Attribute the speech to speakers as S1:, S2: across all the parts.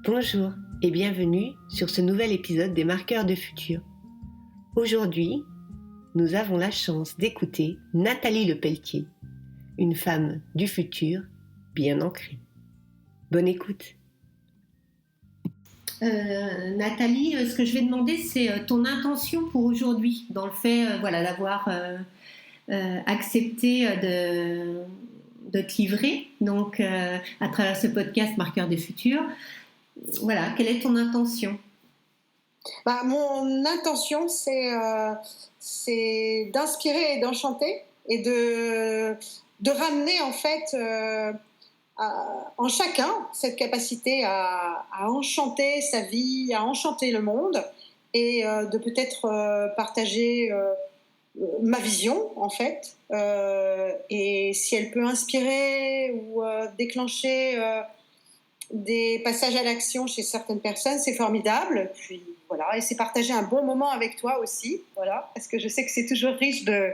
S1: Bonjour et bienvenue sur ce nouvel épisode des Marqueurs de Futur. Aujourd'hui, nous avons la chance d'écouter Nathalie Lepelletier, une femme du futur bien ancrée. Bonne écoute. Nathalie, ce que je vais demander, c'est ton intention pour aujourd'hui, dans le fait d'avoir accepté de te livrer donc, à travers ce podcast Marqueurs de Futur. Voilà, quelle est ton intention ?
S2: Mon intention, c'est d'inspirer et d'enchanter et de ramener en fait en chacun cette capacité à enchanter sa vie, à enchanter le monde et de peut-être partager ma vision en fait. Et si elle peut inspirer ou déclencher des passages à l'action chez certaines personnes, c'est formidable. Puis voilà, et c'est partager un bon moment avec toi aussi, voilà, parce que je sais que c'est toujours riche de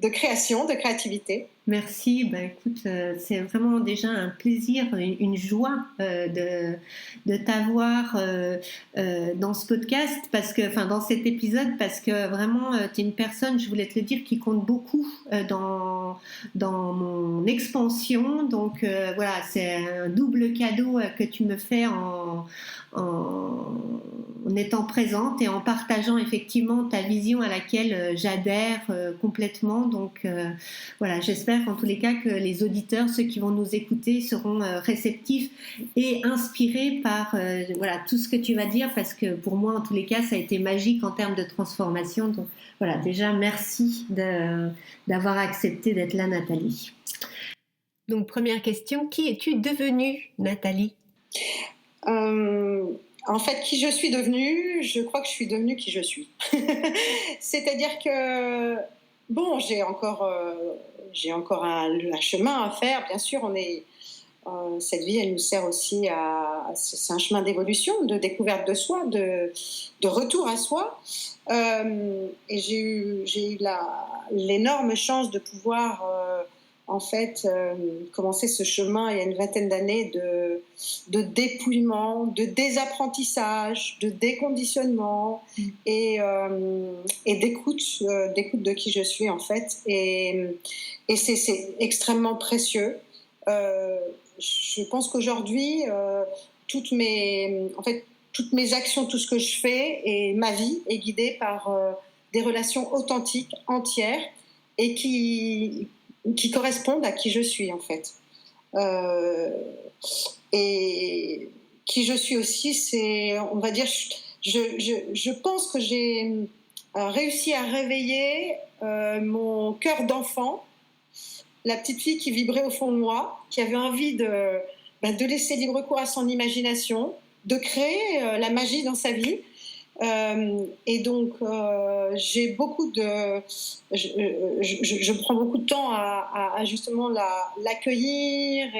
S2: création, de créativité.
S1: Merci, écoute, c'est vraiment déjà un plaisir, une joie de t'avoir dans ce podcast, dans cet épisode, parce que vraiment, tu es une personne, je voulais te le dire, qui compte beaucoup dans mon expansion. Donc voilà, c'est un double cadeau que tu me fais en étant présente et en partageant effectivement ta vision à laquelle j'adhère complètement. Donc voilà, j'espère en tous les cas que les auditeurs, ceux qui vont nous écouter, seront réceptifs et inspirés par tout ce que tu vas dire, parce que pour moi en tous les cas ça a été magique en termes de transformation. Donc voilà, déjà merci d'avoir accepté d'être là, Nathalie. Donc première question, qui es-tu devenue, Nathalie ?
S2: En fait, qui je suis devenue, je crois que je suis devenue qui je suis. C'est-à-dire que j'ai encore un chemin à faire. Bien sûr, cette vie, elle nous sert aussi c'est un chemin d'évolution, de découverte de soi, de retour à soi. Et j'ai eu l'énorme chance de pouvoir commencer ce chemin il y a une vingtaine d'années de dépouillement, de désapprentissage, de déconditionnement et d'écoute de qui je suis en fait. Et c'est extrêmement précieux. Je pense qu'aujourd'hui, toutes mes actions, tout ce que je fais et ma vie est guidée par des relations authentiques, entières et qui correspondent à qui je suis en fait. Et qui je suis aussi, c'est, on va dire, je pense que j'ai réussi à réveiller mon cœur d'enfant, la petite fille qui vibrait au fond de moi, qui avait envie de laisser libre cours à son imagination, de créer la magie dans sa vie. Et donc j'ai beaucoup je prends beaucoup de temps à justement l'accueillir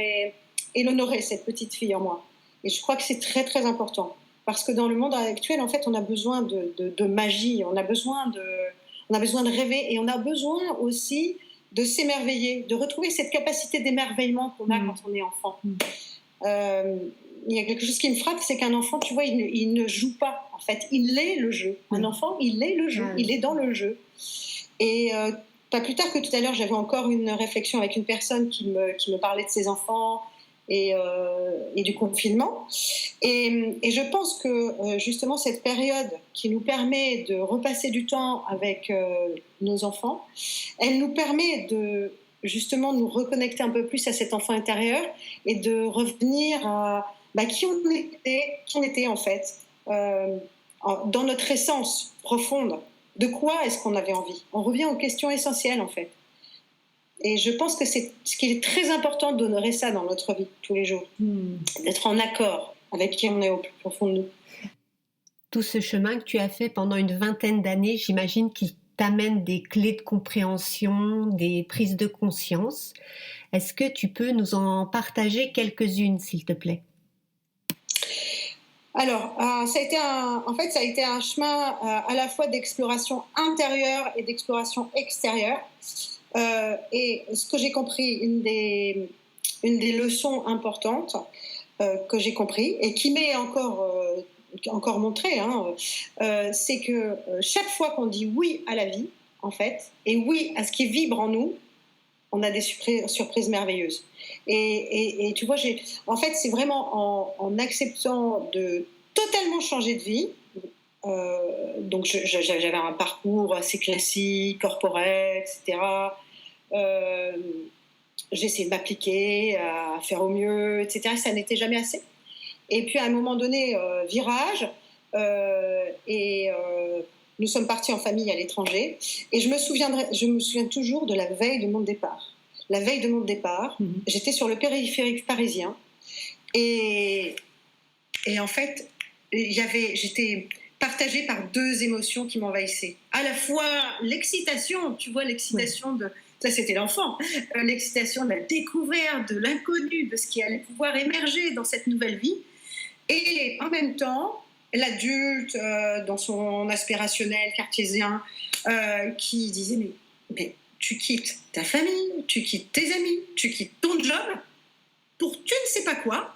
S2: et l'honorer, cette petite fille en moi. Et je crois que c'est très très important, parce que dans le monde actuel en fait on a besoin de magie, on a besoin de rêver, et on a besoin aussi de s'émerveiller, de retrouver cette capacité d'émerveillement qu'on a quand on est enfant. Il y a quelque chose qui me frappe, c'est qu'un enfant, tu vois, il ne joue pas. En fait, il est le jeu. Un enfant, il est le jeu. Il est dans le jeu. Et pas plus tard que tout à l'heure, j'avais encore une réflexion avec une personne qui me parlait de ses enfants et du confinement. Et je pense que justement, cette période qui nous permet de repasser du temps avec nos enfants, elle nous permet de justement nous reconnecter un peu plus à cet enfant intérieur et de revenir à qui on était en fait, dans notre essence profonde. De quoi est-ce qu'on avait envie ? On revient aux questions essentielles en fait. Et je pense que c'est ce qui est très important, d'honorer ça dans notre vie tous les jours, d'être en accord avec qui on est au plus profond de nous.
S1: Tout ce chemin que tu as fait pendant une vingtaine d'années, j'imagine qu'il t'amène des clés de compréhension, des prises de conscience. Est-ce que tu peux nous en partager quelques-unes, s'il te plaît ?
S2: Alors, ça a été un chemin à la fois d'exploration intérieure et d'exploration extérieure. Et ce que j'ai compris, une des leçons importantes, que j'ai compris et qui m'est encore montré, hein, c'est que chaque fois qu'on dit oui à la vie, en fait, et oui à ce qui vibre en nous, on a des surprises merveilleuses. Et tu vois, en fait, c'est vraiment en acceptant de totalement changer de vie. Donc, j'avais un parcours assez classique, corporel, etc. Euh, j'ai essayé de m'appliquer, à faire au mieux, etc. Ça n'était jamais assez. Et puis, à un moment donné, virage, et nous sommes partis en famille à l'étranger. Et je me souviens toujours de la veille de mon départ. La veille de mon départ, j'étais sur le périphérique parisien. Et en fait, j'étais partagée par deux émotions qui m'envahissaient. À la fois l'excitation, tu vois, l'excitation de... Ça, c'était l'enfant. L'excitation de la découverte, de l'inconnu, de ce qui allait pouvoir émerger dans cette nouvelle vie. Et en même temps, l'adulte, dans son aspirationnel cartésien, qui disait mais tu quittes ta famille, tu quittes tes amis, tu quittes ton job pour tu ne sais pas quoi.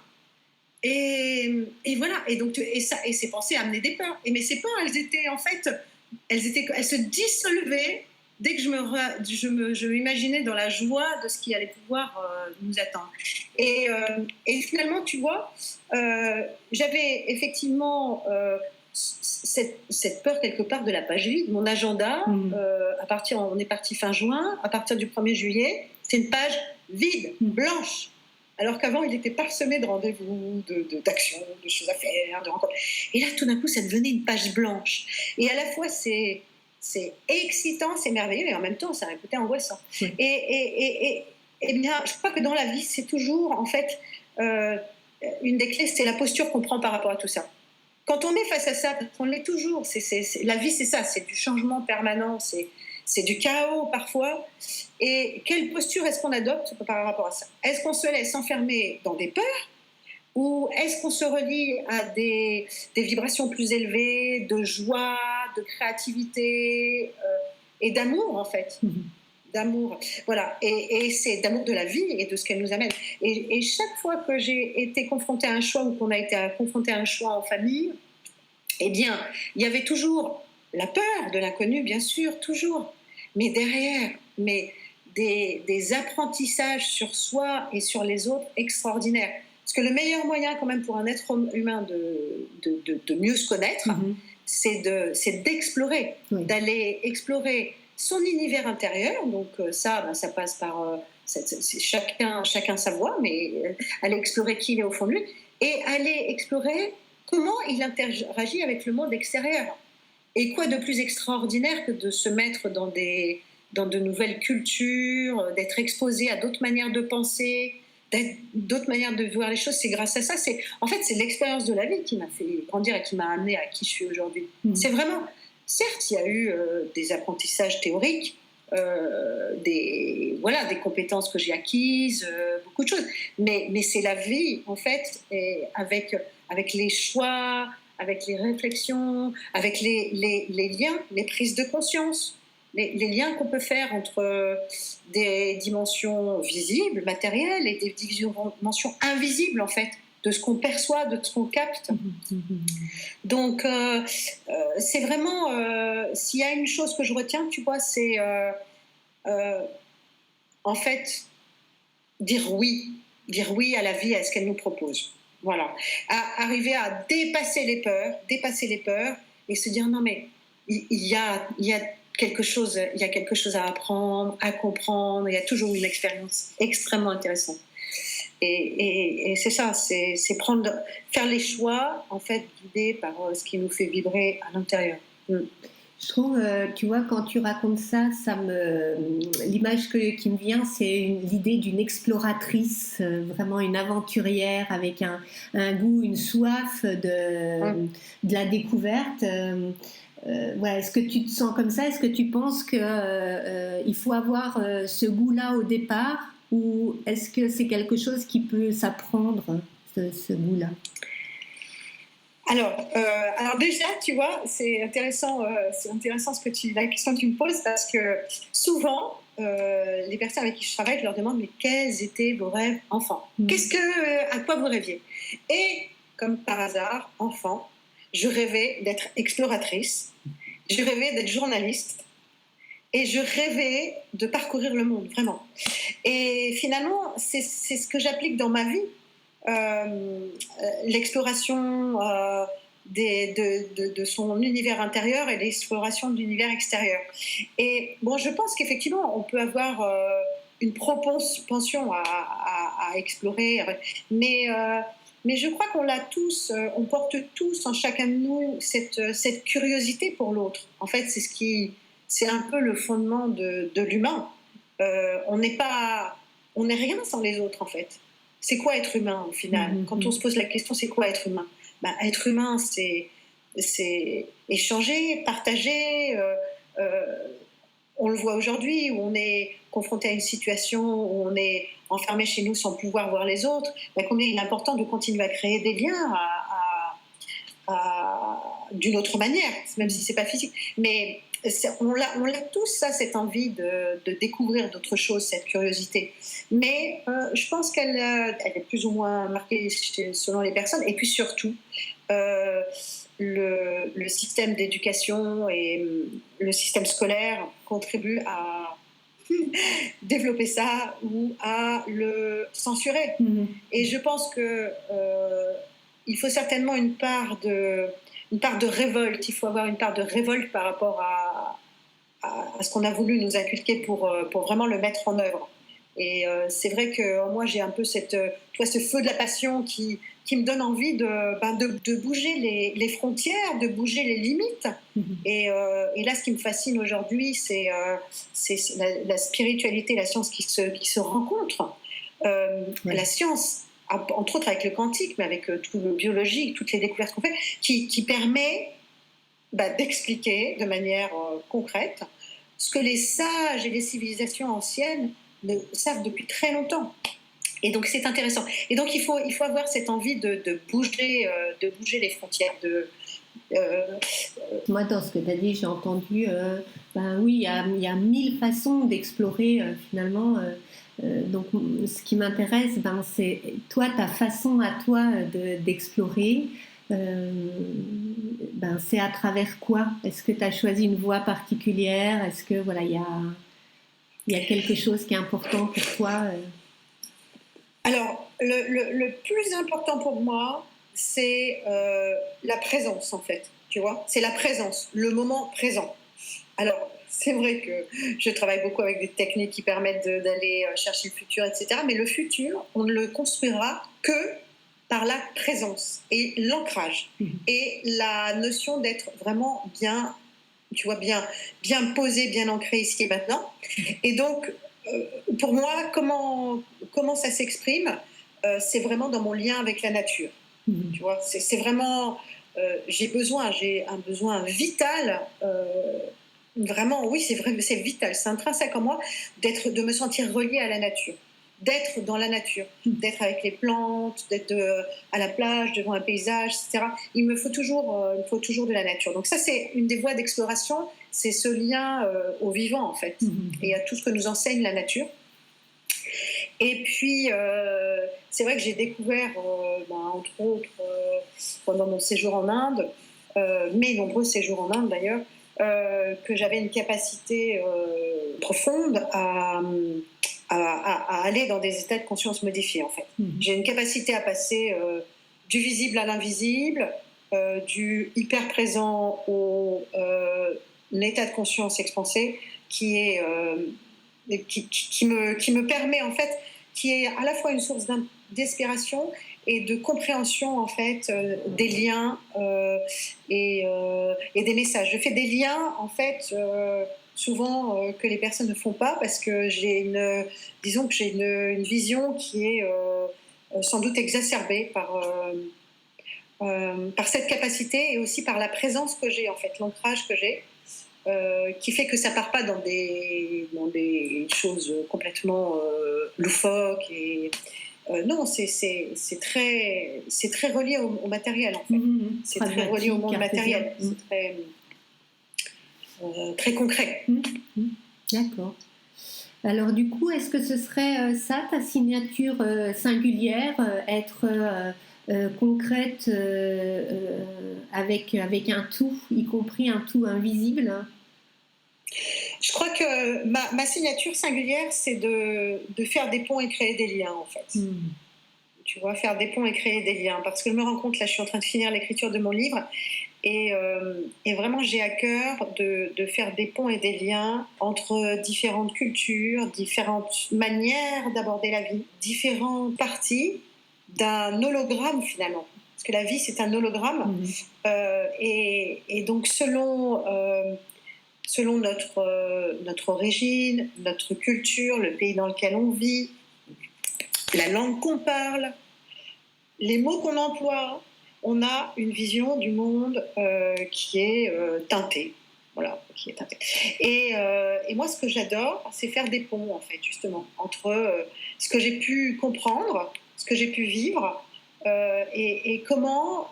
S2: Et voilà. Et donc, et ces pensées amenaient des peurs. Mais ces peurs, elles étaient en fait, elles se dissolvaient dès que je m'imaginais dans la joie de ce qui allait pouvoir nous attendre. Et finalement, tu vois, j'avais effectivement cette peur quelque part de la page vide. Mon agenda, on est parti fin juin, à partir du 1er juillet, c'est une page vide, blanche. Alors qu'avant, il était parsemé de rendez-vous, d'actions, de choses à faire, de rencontres. Et là, tout d'un coup, ça devenait une page blanche. Et à la fois, c'est excitant, c'est merveilleux, et en même temps, c'est un côté angoissant. Oui. Et bien, je crois que dans la vie, c'est toujours, en fait, une des clés, c'est la posture qu'on prend par rapport à tout ça. Quand on est face à ça, on l'est toujours. La vie, c'est ça, c'est du changement permanent, c'est du chaos parfois. Et quelle posture est-ce qu'on adopte par rapport à ça? Est-ce qu'on se laisse enfermer dans des peurs? Ou est-ce qu'on se relie à des vibrations plus élevées, de joie, de créativité et d'amour, en fait? D'amour, voilà. Et c'est d'amour de la vie et de ce qu'elle nous amène. Et chaque fois que j'ai été confrontée à un choix ou qu'on a été confronté à un choix en famille, eh bien, il y avait toujours la peur de l'inconnu, bien sûr, toujours. Mais derrière, des apprentissages sur soi et sur les autres extraordinaires. Parce que le meilleur moyen quand même pour un être humain de mieux se connaître, c'est d'explorer, d'aller explorer son univers intérieur. Donc ça passe par chacun sa voie, mais aller explorer qui il est au fond de lui et aller explorer comment il interagit avec le monde extérieur. Et quoi de plus extraordinaire que de se mettre dans de nouvelles cultures, d'être exposé à d'autres manières de penser, d'autres manières de voir les choses. C'est grâce à ça. En fait, c'est l'expérience de la vie qui m'a fait grandir et qui m'a amené à qui je suis aujourd'hui. C'est vraiment... Certes, il y a eu des apprentissages théoriques, des compétences que j'ai acquises, beaucoup de choses. Mais c'est la vie, en fait, et avec les choix, avec les réflexions, avec les liens, les prises de conscience, les liens qu'on peut faire entre des dimensions visibles, matérielles, et des dimensions invisibles, en fait, de ce qu'on perçoit, de ce qu'on capte. Donc, c'est vraiment... s'il y a une chose que je retiens, tu vois, c'est... en fait, dire oui à la vie, à ce qu'elle nous propose. Voilà. Arriver à dépasser les peurs et se dire non, mais il y a quelque chose à apprendre, à comprendre, il y a toujours une expérience extrêmement intéressante. Et c'est ça, c'est faire les choix, en fait, guidés par ce qui nous fait vibrer à l'intérieur.
S1: Je trouve, tu vois, quand tu racontes ça, l'image qui me vient, c'est l'idée d'une exploratrice, vraiment une aventurière avec un goût, une soif de la découverte. Est-ce que tu te sens comme ça? Est-ce que tu penses qu'il faut avoir ce goût-là au départ, ou est-ce que c'est quelque chose qui peut s'apprendre, ce goût-là?
S2: Alors déjà, tu vois, c'est intéressant la question que tu me poses, parce que souvent, les personnes avec qui je travaille, je leur demande mais quels étaient vos rêves enfants? À quoi vous rêviez? Et comme par hasard, enfant, je rêvais d'être exploratrice, je rêvais d'être journaliste et je rêvais de parcourir le monde, vraiment. Et finalement, c'est ce que j'applique dans ma vie. L'exploration de son univers intérieur et l'exploration de l'univers extérieur. Et bon, je pense qu'effectivement, on peut avoir une propension à explorer, mais je crois qu'on l'a tous, on porte tous en chacun de nous cette curiosité pour l'autre. En fait, c'est un peu le fondement de l'humain. On n'est rien sans les autres, en fait. C'est quoi être humain, au final? Quand on se pose la question, c'est quoi être humain? Être humain, c'est échanger, partager. On le voit aujourd'hui, où on est confronté à une situation où on est enfermé chez nous sans pouvoir voir les autres. Combien il est important de continuer à créer des liens d'une autre manière, même si c'est pas physique. Mais on l'a tous, ça, cette envie de découvrir d'autres choses, cette curiosité. Mais je pense qu'elle est plus ou moins marquée selon les personnes. Et puis surtout, le système d'éducation et le système scolaire contribuent à développer ça ou à le censurer. Et je pense que il faut certainement une part de révolte. Il faut avoir une part de révolte par rapport à ce qu'on a voulu nous inculquer pour vraiment le mettre en œuvre. Et c'est vrai que moi, j'ai un peu ce feu de la passion qui me donne envie de bouger les frontières, de bouger les limites. Et là, ce qui me fascine aujourd'hui, c'est la spiritualité, la science qui se rencontrent. La science, entre autres avec le quantique, mais avec tout le biologique, toutes les découvertes qu'on fait, qui permet d'expliquer de manière concrète ce que les sages et les civilisations anciennes savent depuis très longtemps. Et donc c'est intéressant. Et donc il faut avoir cette envie de bouger les frontières.
S1: Moi, dans ce que tu as dit, j'ai entendu, oui, il y a 1000 façons d'explorer finalement. Donc ce qui m'intéresse, c'est toi, ta façon à toi d'explorer. C'est à travers quoi? Est-ce que tu as choisi une voie particulière? Est-ce que voilà, il y a quelque chose qui est important pour toi?
S2: Alors, le plus important pour moi, c'est la présence, en fait. Tu vois, c'est la présence, le moment présent. Alors, c'est vrai que je travaille beaucoup avec des techniques qui permettent d'aller chercher le futur, etc. Mais le futur, on ne le construira que par la présence et l'ancrage et la notion d'être vraiment bien, tu vois, bien posé, bien ancré ici et maintenant. Et donc, pour moi, comment ça s'exprime, c'est vraiment dans mon lien avec la nature. Tu vois, c'est vraiment, j'ai un besoin vital. Vraiment, oui, c'est vrai, c'est vital, c'est intrinsèque en moi de me sentir reliée à la nature, d'être dans la nature, d'être avec les plantes, d'être à la plage, devant un paysage, etc. Il me faut toujours de la nature. Donc ça, c'est une des voies d'exploration, c'est ce lien au vivant, en fait, et à tout ce que nous enseigne la nature. Et puis, c'est vrai que j'ai découvert, entre autres, pendant mon séjour en Inde, mes nombreux séjours en Inde d'ailleurs, que j'avais une capacité profonde à aller dans des états de conscience modifiés, en fait. J'ai une capacité à passer du visible à l'invisible, du hyper présent au état de conscience expansé, qui me permet, en fait, qui est à la fois une source d'inspiration et de compréhension, en fait, des liens et des messages. Je fais des liens, en fait, souvent que les personnes ne font pas, parce que j'ai une vision qui est sans doute exacerbée par cette capacité et aussi par la présence que j'ai, en fait, l'ancrage que j'ai. Qui fait que ça part pas dans des choses complètement loufoques et non, c'est très relié au matériel, en fait. C'est très relié au monde matériel. C'est très concret.
S1: D'accord. Alors du coup, est-ce que ce serait ça ta signature singulière, être concrète avec un tout, y compris un tout invisible?
S2: Je crois que ma signature singulière, c'est de faire des ponts et créer des liens, en fait.
S1: Hmm.
S2: Tu vois, faire des ponts et créer des liens. Parce que je me rends compte, là, je suis en train de finir l'écriture de mon livre, et vraiment, j'ai à cœur de faire des ponts et des liens entre différentes cultures, différentes manières d'aborder la vie, différentes parties d'un hologramme, finalement. Parce que la vie, c'est un hologramme.
S1: Hmm.
S2: Et donc, selon notre origine, notre culture, le pays dans lequel on vit, la langue qu'on parle, les mots qu'on emploie, on a une vision du monde qui est teintée. Voilà, qui est teintée. Et moi, ce que j'adore, c'est faire des ponts, en fait, justement, entre ce que j'ai pu comprendre, ce que j'ai pu vivre, et comment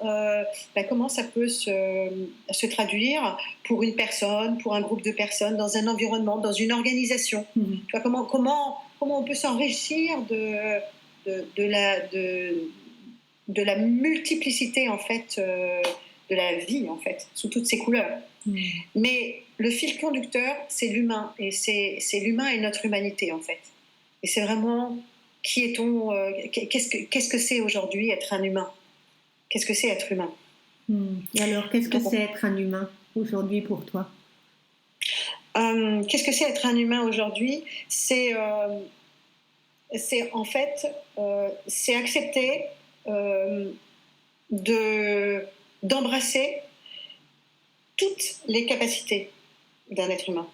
S2: ça peut se traduire pour une personne, pour un groupe de personnes, dans un environnement, dans une organisation.
S1: Hmm.
S2: Tu vois, comment on peut s'enrichir de la multiplicité, en fait, de la vie, en fait, sous toutes ses couleurs.
S1: Hmm.
S2: Mais le fil conducteur, c'est l'humain, et c'est l'humain et notre humanité, en fait. Et c'est vraiment qui est-on, qu'est-ce que c'est aujourd'hui être un humain? Qu'est-ce que c'est être humain?
S1: Hmm. Et alors, qu'est-ce que
S2: Donc,
S1: c'est être un humain aujourd'hui pour toi?
S2: qu'est-ce que c'est être un humain aujourd'hui? C'est en fait, c'est accepter d'embrasser toutes les capacités d'un être humain.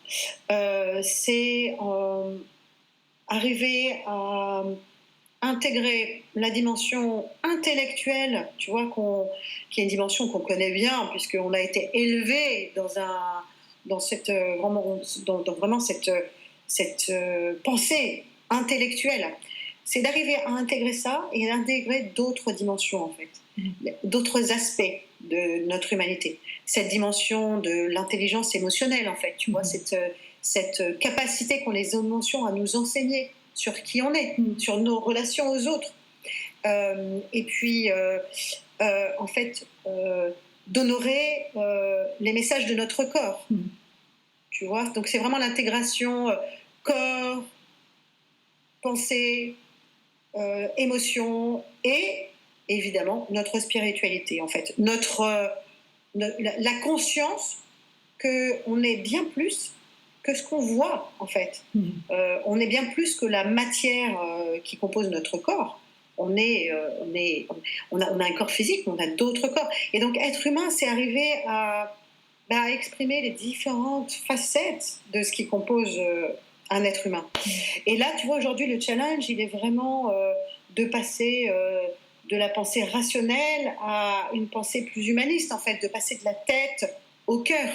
S2: C'est arriver à intégrer la dimension intellectuelle, tu vois, qui est une dimension qu'on connaît bien, puisqu'on a été élevé dans cette, dans vraiment cette pensée intellectuelle. C'est d'arriver à intégrer ça et d'intégrer d'autres dimensions, en fait, d'autres aspects de notre humanité. Cette dimension de l'intelligence émotionnelle, en fait, tu vois, cette capacité qu'ont les émotions à nous enseigner sur qui on est, sur nos relations aux autres. Et puis, en fait, d'honorer les messages de notre corps. Tu vois, donc c'est vraiment l'intégration corps, pensée, émotion et évidemment notre spiritualité, en fait. La conscience qu'on est bien plus que ce qu'on voit, en fait. On est bien plus que la matière qui compose notre corps. On a un corps physique, mais on a d'autres corps. Et donc, être humain, c'est arriver à exprimer les différentes facettes de ce qui compose un être humain. Et là, tu vois, aujourd'hui, le challenge, il est vraiment de passer de la pensée rationnelle à une pensée plus humaniste, en fait, de passer de la tête au cœur.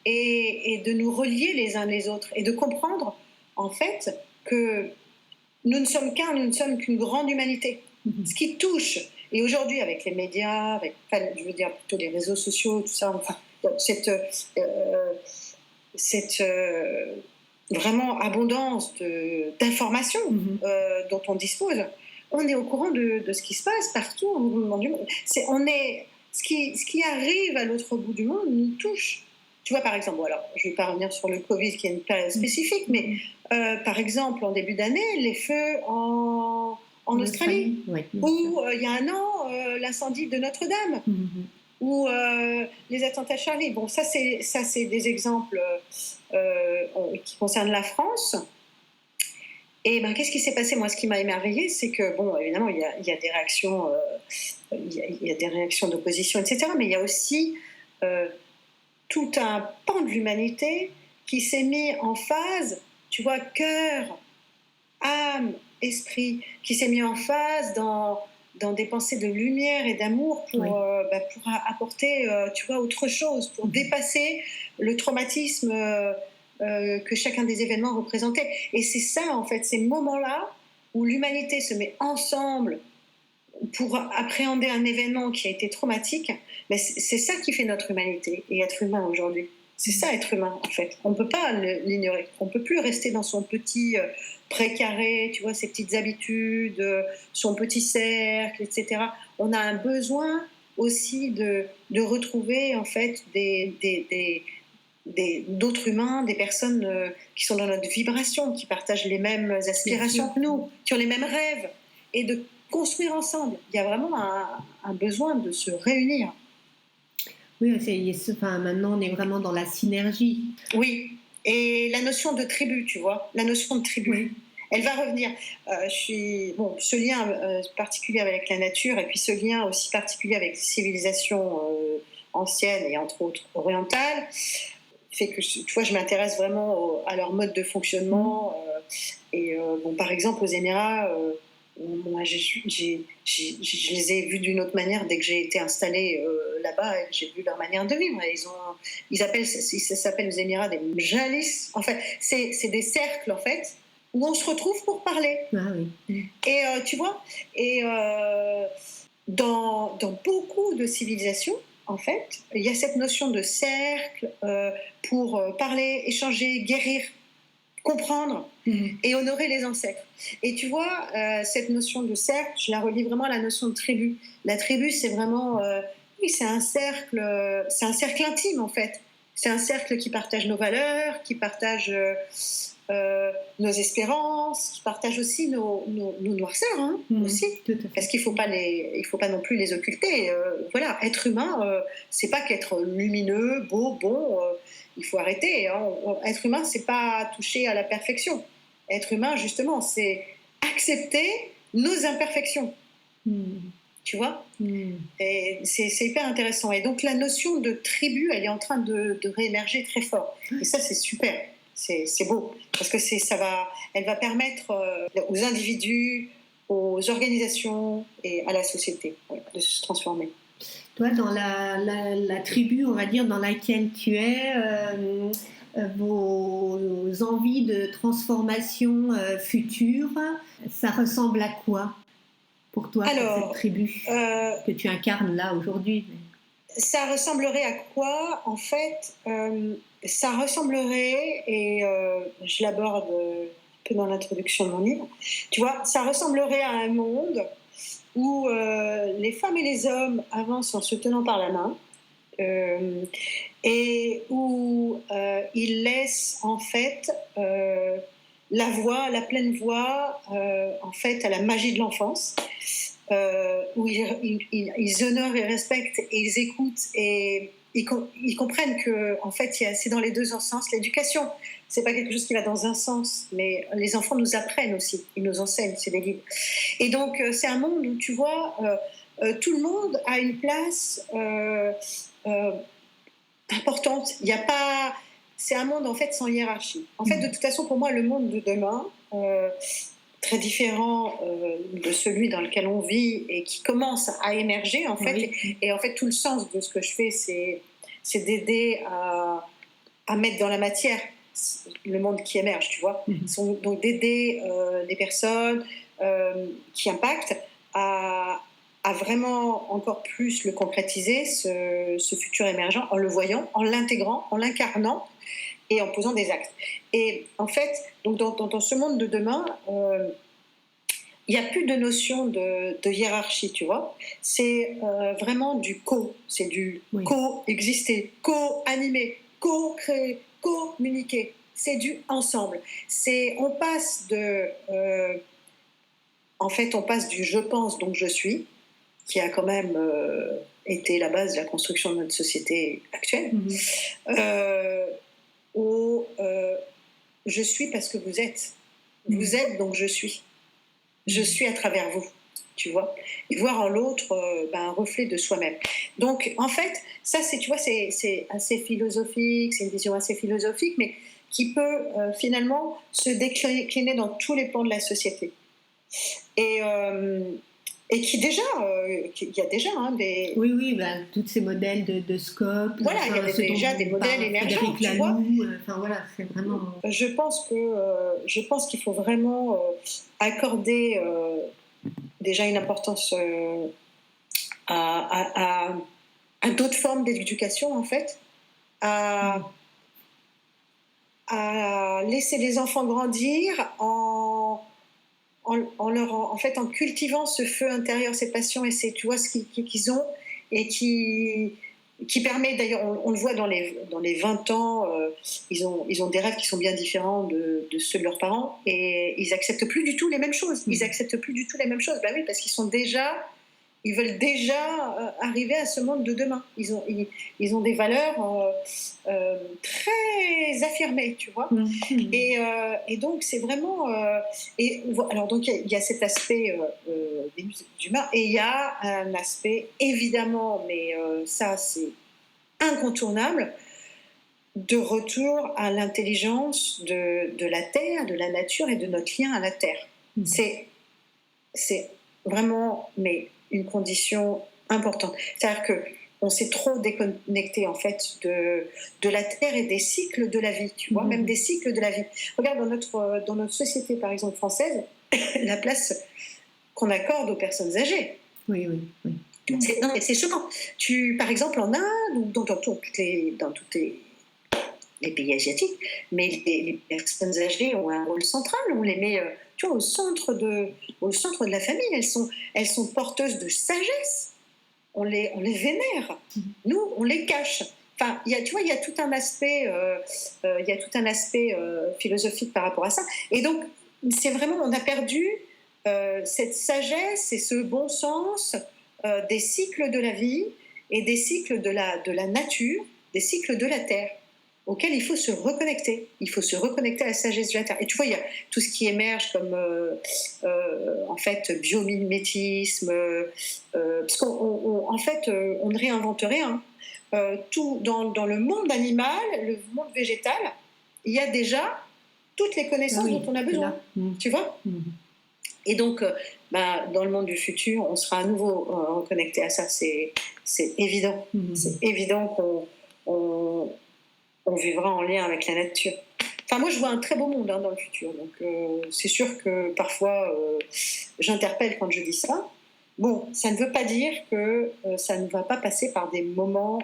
S2: Et de nous relier les uns les autres et de comprendre, en fait, que nous ne sommes qu'une grande humanité. Ce qui touche, et aujourd'hui avec les médias, je veux dire plutôt les réseaux sociaux, tout ça, enfin, cette vraiment abondance d'informations dont on dispose, on est au courant de ce qui se passe partout au bout du monde. Ce qui arrive à l'autre bout du monde nous touche. Tu vois, par exemple, alors, je ne vais pas revenir sur le Covid qui est une période spécifique, mais par exemple, en début d'année, les feux en Australie, ou il y a un an, l'incendie de Notre-Dame, ou les attentats Charlie. Bon, ça c'est des exemples qui concernent la France. Et ben, qu'est-ce qui s'est passé? Moi, ce qui m'a émerveillée, c'est que, bon, évidemment, il y a des réactions, il y a des réactions d'opposition, etc. Mais il y a aussi tout un pan de l'humanité qui s'est mis en phase, tu vois, cœur, âme, esprit, qui s'est mis en phase dans des pensées de lumière et d'amour pour apporter, tu vois, autre chose, pour dépasser le traumatisme que chacun des événements représentait. Et c'est ça, en fait, ces moments-là où l'humanité se met ensemble pour appréhender un événement qui a été traumatique, mais c'est ça qui fait notre humanité et être humain aujourd'hui. C'est ça, être humain, en fait. On ne peut pas l'ignorer. On ne peut plus rester dans son petit précaré, tu vois, ses petites habitudes, son petit cercle, etc. On a un besoin aussi de retrouver, en fait, d'autres humains, des personnes qui sont dans notre vibration, qui partagent les mêmes aspirations que nous, qui ont les mêmes rêves, et de construire ensemble. Il y a vraiment un besoin de se réunir.
S1: Oui, maintenant on est vraiment dans la synergie.
S2: Oui, et la notion de tribu, tu vois, la notion de tribu,
S1: Oui.
S2: elle va revenir. Ce lien particulier avec la nature, et puis ce lien aussi particulier avec les civilisations anciennes et entre autres orientales, fait que tu vois, je m'intéresse vraiment à leur mode de fonctionnement. Par exemple, aux Émirats, moi, je les ai vus d'une autre manière dès que j'ai été installée là-bas. J'ai vu leur manière de vivre. Ça s'appelle aux Émirats des jalis. En fait, c'est des cercles en fait où on se retrouve pour parler.
S1: Ah oui.
S2: Et tu vois, dans beaucoup de civilisations, en fait, il y a cette notion de cercle pour parler, échanger, guérir, comprendre et honorer les ancêtres. Et tu vois, cette notion de cercle, je la relie vraiment à la notion de tribu. La tribu, c'est vraiment, oui, c'est un cercle intime en fait. C'est un cercle qui partage nos valeurs, qui partage nos espérances, qui partage aussi nos noirceurs, hein, aussi. Parce qu'il faut pas non plus les occulter. Voilà, être humain, c'est pas qu'être lumineux, beau, bon. Il faut arrêter. Hein. Être humain, c'est pas toucher à la perfection. Être humain, justement, c'est accepter nos imperfections. Tu vois, et c'est hyper intéressant. Et donc la notion de tribu, elle est en train de réémerger très fort. Et ça, c'est super. C'est beau parce que elle va permettre aux individus, aux organisations et à la société de se transformer.
S1: Toi, dans la tribu, on va dire, dans laquelle tu es, vos envies de transformation future, ça ressemble à quoi pour toi, pour cette tribu que tu incarnes là aujourd'hui?
S2: Ça ressemblerait à quoi? En fait, ça ressemblerait, et je l'aborde un peu dans l'introduction de mon livre, tu vois, ça ressemblerait à un monde où les femmes et les hommes avancent en se tenant par la main, et où ils laissent en fait la pleine voie en fait à la magie de l'enfance, où ils honorent et respectent et ils écoutent et ils comprennent que en fait c'est dans les deux sens. L'éducation, c'est pas quelque chose qui va dans un sens, mais les enfants nous apprennent aussi, ils nous enseignent, c'est des livres. Et donc c'est un monde où tu vois tout le monde a une place importante. Il y a pas, c'est un monde en fait sans hiérarchie. En fait, de toute façon, pour moi, le monde de demain, très différent de celui dans lequel on vit et qui commence à émerger en fait. Et en fait, tout le sens de ce que je fais, c'est d'aider à mettre dans la matière le monde qui émerge, tu vois. Donc d'aider les personnes qui impactent à vraiment encore plus le concrétiser, ce futur émergent, en le voyant, en l'intégrant, en l'incarnant et en posant des actes. Et en fait, donc dans ce monde de demain, il n'y a plus de notion de hiérarchie, tu vois. C'est vraiment du c'est du co-exister, co-animer, co-créer, communiquer. C'est du ensemble. On passe du je pense donc je suis, qui a quand même été la base de la construction de notre société actuelle, au je suis parce que vous êtes. Vous êtes donc je suis. Je suis à travers vous, tu vois. Et voir en l'autre un reflet de soi-même. Donc, en fait, ça, tu vois, c'est assez philosophique, c'est une vision assez philosophique, mais qui peut finalement se décliner dans tous les pans de la société. Et qui déjà, il y a déjà des...
S1: Oui, tous ces modèles de scope.
S2: Voilà, il y a déjà des modèles émergents, tu vois.
S1: Voilà, c'est vraiment...
S2: Je pense qu'il faut vraiment accorder déjà une importance à d'autres formes d'éducation, en fait, à à laisser les enfants grandir en fait, en cultivant ce feu intérieur, ces passions et tu vois, qu'ils ont et qui permet, d'ailleurs, on le voit dans les 20 ans, ils ont des rêves qui sont bien différents de ceux de leurs parents et ils acceptent plus du tout les mêmes choses. Ils acceptent plus du tout les mêmes choses. Ben oui, parce ils veulent déjà arriver à ce monde de demain. Ils ont des valeurs très affirmées, tu vois. Et donc, c'est vraiment... alors, donc, il y a cet aspect humain et il y a un aspect, évidemment, mais ça, c'est incontournable, de retour à l'intelligence de la Terre, de la nature et de notre lien à la Terre. C'est vraiment une condition importante. C'est-à-dire qu'on s'est trop déconnecté en fait de la Terre et des cycles de la vie, tu vois, même des cycles de la vie. Regarde dans notre société, par exemple française, la place qu'on accorde aux personnes âgées.
S1: Oui.
S2: C'est choquant. Par exemple, en Inde ou dans tous les pays asiatiques, mais les personnes âgées ont un rôle central. On les met, tu vois, au centre de la famille. Elles sont porteuses de sagesse. On les vénère. Nous, on les cache. Enfin, il y a tout un aspect, philosophique par rapport à ça. Et donc, c'est vraiment, on a perdu cette sagesse et ce bon sens des cycles de la vie et des cycles de la nature, des cycles de la terre, auquel il faut se reconnecter. Il faut se reconnecter à la sagesse de la Terre. Et tu vois, il y a tout ce qui émerge comme, en fait, biomimétisme, parce qu'en fait, on ne réinvente rien. Tout dans le monde animal, le monde végétal, il y a déjà toutes les connaissances dont on a besoin. Tu vois. Et donc, dans le monde du futur, on sera à nouveau reconnecté à ça. C'est évident. C'est évident qu'on vivra en lien avec la nature. Enfin, moi, je vois un très beau monde dans le futur. Donc, c'est sûr que parfois, j'interpelle quand je dis ça. Bon, ça ne veut pas dire que ça ne va pas passer par des moments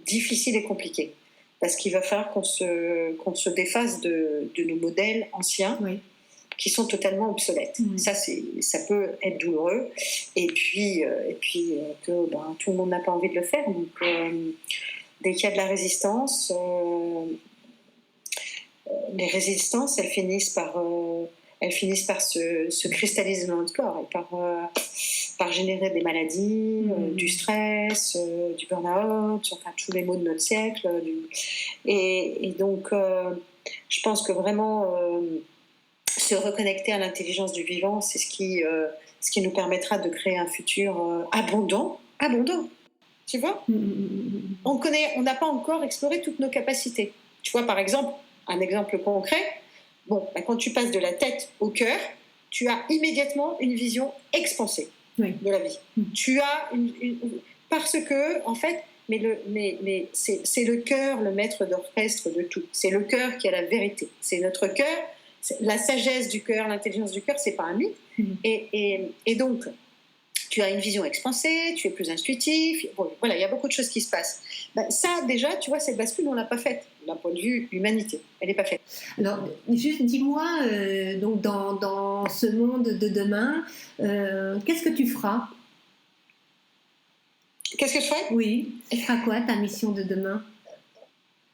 S2: difficiles et compliqués. Parce qu'il va falloir qu'on se défasse de nos modèles anciens qui sont totalement obsolètes. Ça peut être douloureux. Et puis que tout le monde n'a pas envie de le faire. Donc, dès qu'il y a de la résistance, les résistances, elles finissent par se cristalliser dans notre corps et par générer des maladies, du stress, du burn-out, enfin tous les maux de notre siècle. Et donc, je pense que vraiment se reconnecter à l'intelligence du vivant, c'est ce qui nous permettra de créer un futur abondant. Tu vois, on n'a pas encore exploré toutes nos capacités. Tu vois, par exemple, un exemple concret, quand tu passes de la tête au cœur, tu as immédiatement une vision expansée de la vie. Tu as parce que, en fait, mais c'est le cœur, le maître d'orchestre de tout. C'est le cœur qui a la vérité. C'est notre cœur, la sagesse du cœur, l'intelligence du cœur, c'est pas un mythe. Et donc, tu as une vision expansée, tu es plus intuitif. Bon, voilà, il y a beaucoup de choses qui se passent. Ça, déjà, tu vois, cette bascule, on l'a pas faite. D'un point de vue humanité, elle n'est pas faite.
S1: Alors, juste dis-moi, donc dans ce monde de demain, qu'est-ce que tu feras ?
S2: Qu'est-ce que je ferai ?
S1: Oui. Elle sera quoi, ta mission de demain ?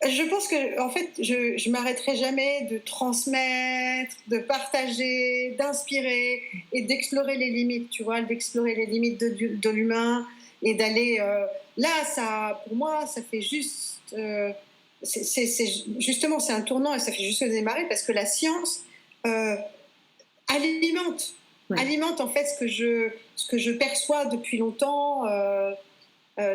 S2: Je pense que, en fait, je m'arrêterai jamais de transmettre, de partager, d'inspirer et d'explorer les limites, tu vois, d'explorer les limites de l'humain et d'aller là. Ça, pour moi, ça fait juste, justement, c'est un tournant et ça fait juste démarrer parce que la science alimente en fait ce que je perçois depuis longtemps.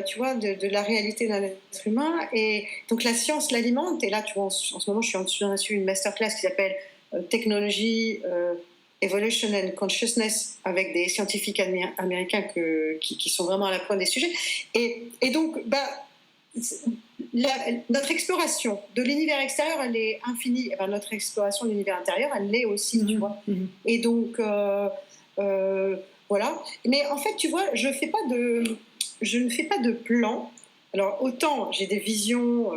S2: Tu vois, de la réalité d'un être humain. Et donc la science l'alimente. Et là, tu vois, en ce moment, je suis en train de suivre une masterclass qui s'appelle Technology, Evolution and Consciousness avec des scientifiques américains qui sont vraiment à la pointe des sujets. Et donc, notre exploration de l'univers extérieur, elle est infinie. Et notre exploration de l'univers intérieur, elle l'est aussi, tu vois. Et donc, voilà. Mais en fait, tu vois, je ne fais pas de plan Alors, autant j'ai des visions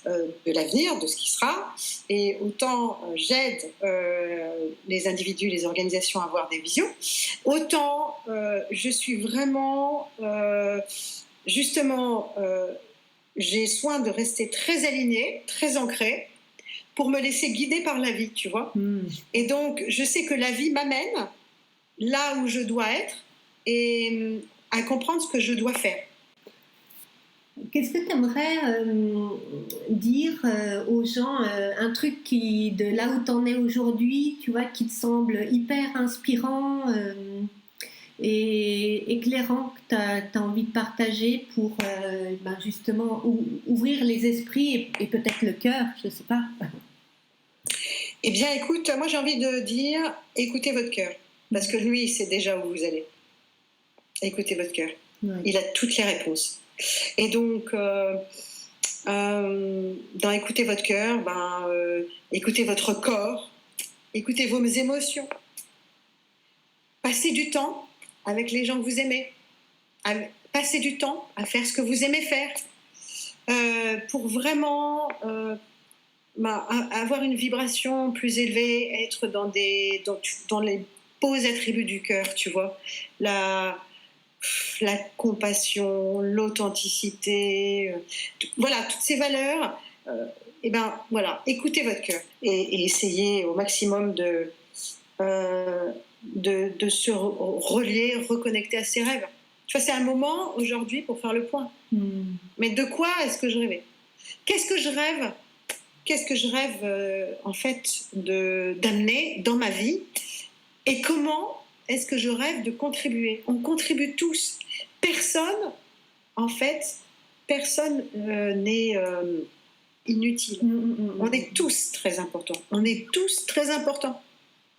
S2: de l'avenir, de ce qui sera, et autant j'aide les individus, les organisations à avoir des visions, autant je suis vraiment, justement, j'ai soin de rester très alignée, très ancrée, pour me laisser guider par la vie, tu vois. Et donc, je sais que la vie m'amène là où je dois être et à comprendre ce que je dois faire.
S1: Qu'est-ce que tu aimerais dire aux gens, un truc qui, de là où tu en es aujourd'hui, tu vois, qui te semble hyper inspirant et éclairant, que tu as envie de partager pour justement ouvrir les esprits et peut-être le cœur, je ne sais pas.
S2: Eh bien, écoute, moi j'ai envie de dire, écoutez votre cœur, parce que lui, il sait déjà où vous allez. Écoutez votre cœur. Ouais. Il a toutes les réponses. Et donc, dans écouter votre cœur, écoutez votre corps, écoutez vos émotions. Passez du temps avec les gens que vous aimez. Passez du temps à faire ce que vous aimez faire. Pour vraiment avoir une vibration plus élevée, être dans les beaux attributs du cœur, tu vois. La compassion, l'authenticité, voilà, toutes ces valeurs, écoutez votre cœur et essayez au maximum de se relier, reconnecter à ses rêves. Tu vois, c'est un moment aujourd'hui pour faire le point. Mais de quoi est-ce que je rêvais ? Qu'est-ce que je rêve ? Qu'est-ce que je rêve en fait d'amener dans ma vie ? Et comment est-ce que je rêve de contribuer ? On contribue tous. Personne n'est inutile. On est tous très importants. On est tous très importants.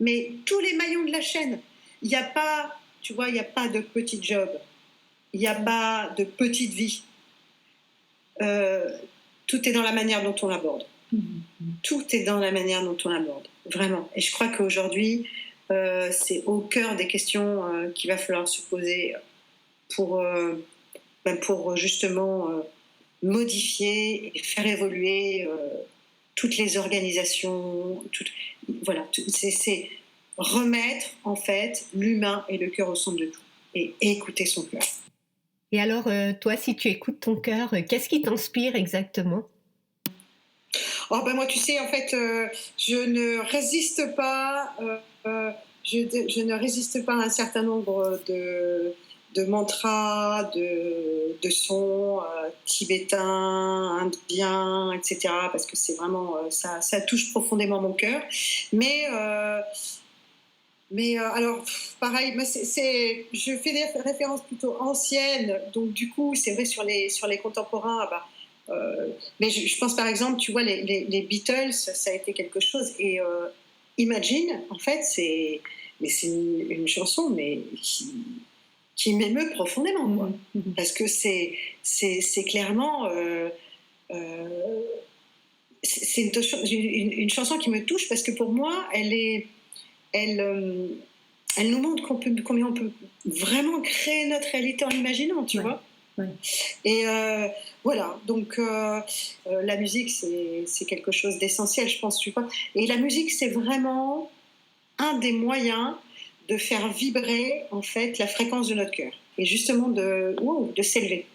S2: Mais tous les maillons de la chaîne, il n'y a pas, tu vois, il n'y a pas de petit job. Il n'y a pas de petite vie. Tout est dans la manière dont on l'aborde. Tout est dans la manière dont on l'aborde. Vraiment. Et je crois qu'aujourd'hui, c'est au cœur des questions qu'il va falloir se poser pour justement modifier et faire évoluer toutes les organisations. C'est remettre en fait l'humain et le cœur au centre de tout et écouter son cœur.
S1: Et alors, toi, si tu écoutes ton cœur, qu'est-ce qui t'inspire exactement ?
S2: Moi, tu sais, en fait, je ne résiste pas. Je ne résiste pas à un certain nombre de mantras, de sons tibétains, indiens, etc. Parce que c'est vraiment ça touche profondément mon cœur. Mais alors, pareil, je fais des références plutôt anciennes, donc du coup, c'est vrai sur les contemporains. Mais je pense par exemple, tu vois, les Beatles, ça a été quelque chose. Et Imagine, en fait, c'est une chanson, mais qui m'émeut profondément, quoi. Parce que c'est clairement c'est une chanson qui me touche parce que pour moi, elle nous montre combien on peut vraiment créer notre réalité en imaginant, tu vois. Ouais. Et voilà, donc la musique, c'est quelque chose d'essentiel, je pense. Et la musique, c'est vraiment un des moyens de faire vibrer en fait la fréquence de notre cœur et justement de s'élever.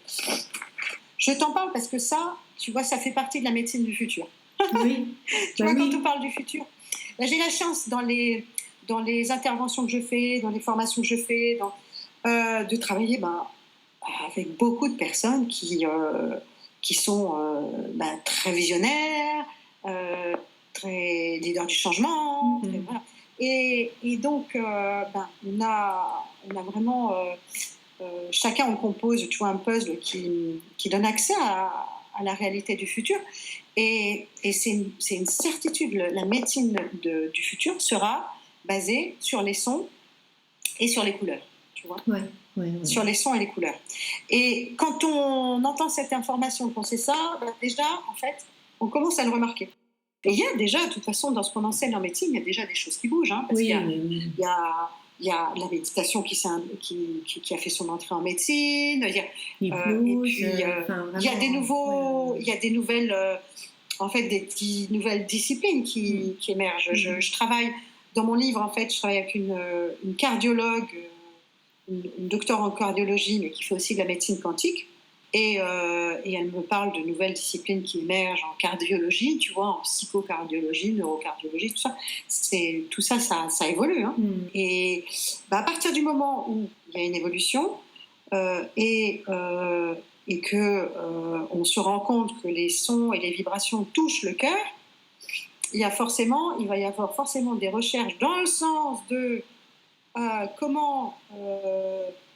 S2: Je t'en parle parce que ça, tu vois, ça fait partie de la médecine du futur.
S1: Oui.
S2: Tu vois, quand on parle du futur, j'ai la chance dans les interventions que je fais, dans les formations que je fais, de travailler avec beaucoup de personnes qui sont très visionnaires, très leaders du changement. Voilà. Et donc, on a vraiment... chacun, on compose, tu vois, un puzzle qui donne accès à la réalité du futur. Et c'est une certitude. La médecine du futur sera basée sur les sons et sur les couleurs, tu vois.
S1: Ouais.
S2: Sur les sons et les couleurs. Et quand on entend cette information, qu'on sait ça, déjà, en fait, on commence à le remarquer. Et il y a déjà, de toute façon, dans ce qu'on enseigne en médecine, il y a déjà des choses qui bougent, hein, parce
S1: Oui,
S2: qu'il y a,
S1: oui.
S2: il y a, il y a la méditation qui a fait son entrée en médecine, et
S1: L'hypnose,
S2: puis
S1: enfin
S2: il y a des
S1: vraiment,
S2: nouveaux, il y a des nouvelles, en fait, nouvelles disciplines qui émergent. Je travaille dans mon livre, en fait, je travaille avec une cardiologue, une docteure en cardiologie, mais qui fait aussi de la médecine quantique. Et elle me parle de nouvelles disciplines qui émergent en cardiologie, tu vois, en psychocardiologie, neurocardiologie, tout ça. Tout ça, ça évolue. Hein. Et à partir du moment où il y a une évolution et que on se rend compte que les sons et les vibrations touchent le cœur, il va y avoir forcément des recherches dans le sens de comment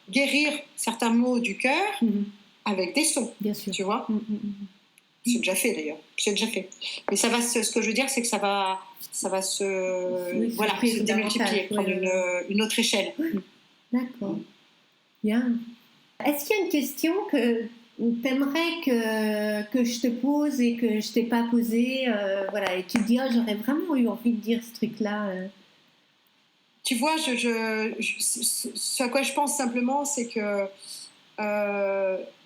S2: guérir certains maux du cœur. Avec des sons,
S1: bien sûr.
S2: Tu vois. C'est déjà fait d'ailleurs, c'est déjà fait. Mais ce que je veux dire, c'est que ça va se démultiplier, prendre une autre échelle.
S1: D'accord. Bien. Est-ce qu'il y a une question que tu aimerais que je te pose et que je t'ai pas posée, voilà, et tu te dis, j'aurais vraiment eu envie de dire ce truc-là.
S2: Tu vois, ce à quoi je pense simplement, c'est que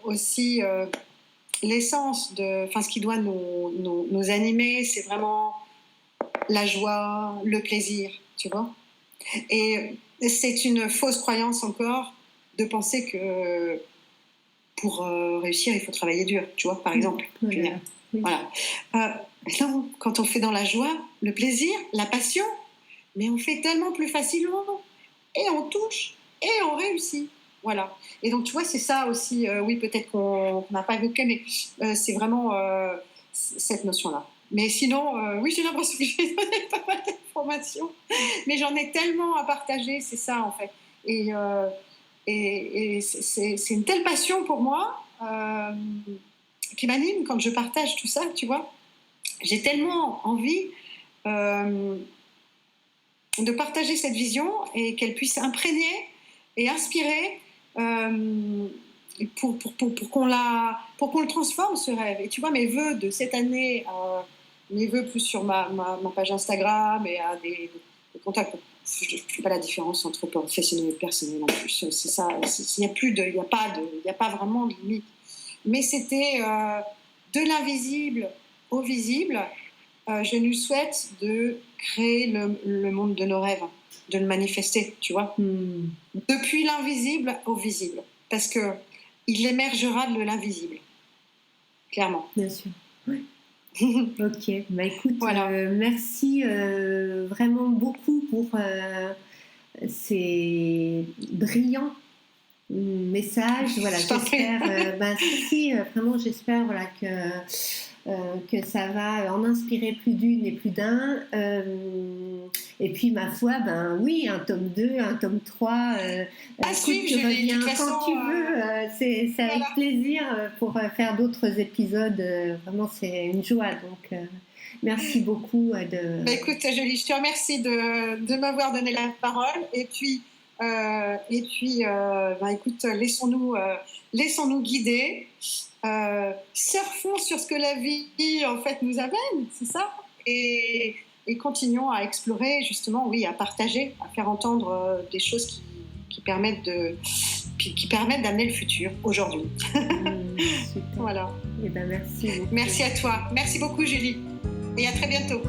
S2: aussi l'essence ce qui doit nous animer, c'est vraiment la joie, le plaisir, tu vois. Et c'est une fausse croyance encore de penser que pour réussir, il faut travailler dur, tu vois, par exemple. Voilà. Non, quand on fait dans la joie, le plaisir, la passion, mais on fait tellement plus facilement, et on touche, et on réussit. Voilà. Et donc, tu vois, c'est ça aussi, oui, peut-être qu'on n'a pas évoqué, mais c'est vraiment cette notion-là. Mais sinon, oui, j'ai l'impression que j'ai donné pas mal d'informations, mais j'en ai tellement à partager, c'est ça, en fait. Et c'est une telle passion pour moi qui m'anime quand je partage tout ça, tu vois. J'ai tellement envie de partager cette vision et qu'elle puisse imprégner et inspirer pour qu'on le transforme, ce rêve. Et tu vois, mes vœux de cette année, mes vœux plus sur ma page Instagram et à des contacts. Je ne fais pas la différence entre professionnel et personnel en plus. C'est ça. Il n'y a pas vraiment de limite. Mais c'était de l'invisible au visible. Je nous souhaite de créer le monde de nos rêves, de le manifester, tu vois. Depuis l'invisible au visible. Parce qu'il émergera de l'invisible. Clairement.
S1: Bien sûr. Oui. Ok. Écoute, voilà. Merci vraiment beaucoup pour ces brillants messages. Voilà, j'espère, vraiment, j'espère que ça va en inspirer plus d'une et plus d'un. Et puis, ma foi, oui, un tome 2, un tome 3.
S2: Suivre,
S1: tu reviens quand tu veux. C'est voilà. Avec plaisir pour faire d'autres épisodes. Vraiment, c'est une joie. Donc, merci beaucoup.
S2: Écoute, Julie, je te remercie de m'avoir donné la parole. Et puis, écoute, laissons-nous guider. Surfons sur ce que la vie en fait nous amène, c'est ça, et continuons à explorer, justement, oui, à partager, à faire entendre des choses qui permettent d'amener le futur aujourd'hui.
S1: Super.
S2: Voilà.
S1: Et merci beaucoup.
S2: Merci à toi, merci beaucoup Julie, et à très bientôt.